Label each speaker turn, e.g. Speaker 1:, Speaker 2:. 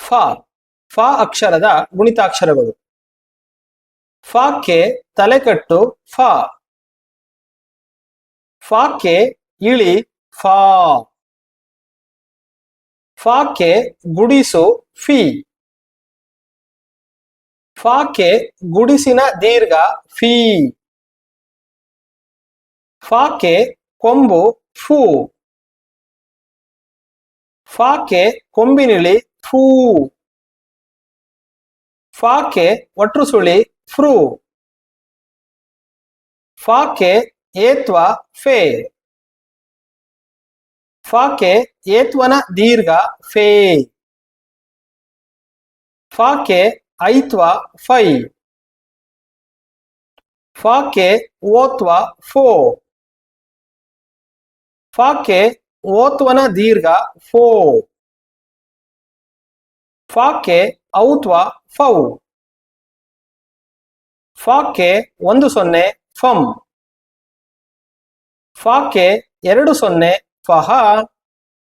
Speaker 1: ಫ ಫ ಅಕ್ಷರದ ಗುಣಿತಾಕ್ಷರಗಳು. ಫಕ್ಕೆ ತಲೆಕಟ್ಟು ಫ. ಫಕ್ಕೆ ಇಳಿ ಫಾ. ಫಕ್ಕೆ ಗುಡಿಸು ಫಿ. ಫಕ್ಕೆ ಗುಡಿಸಿನ ದೀರ್ಘ ಫೀ. ಫಕ್ಕೆ ಕೊಂಬು ಫೂ. ಫಕ್ಕೆ ಕೊಂಬಿನಿಳಿ ಫೂ. ಫಕ್ಕೆ ಒಟ್ರುಸುಳಿ ಫ್ರೂ. ಫಕ್ಕೆ ಏತ್ವ ಫೇ. ಫಕ್ಕೆ ಏತ್ವನ ದೀರ್ಘ ಫೇ. ಫಕ್ಕೆ ಐತ್ವ ಫೈ. ಫಕ್ಕೆ ಓತ್ವ ಫೋ. ಫಕ್ಕೆ ಓತ್ವನ ದೀರ್ಘ ಫೋ. ಫಕ್ಕೆ ಔತ್ವ ಫೌ. ಫಕ್ಕೆ 10 ಫಂ. ಫಕ್ಕೆ 20 ಫಹ.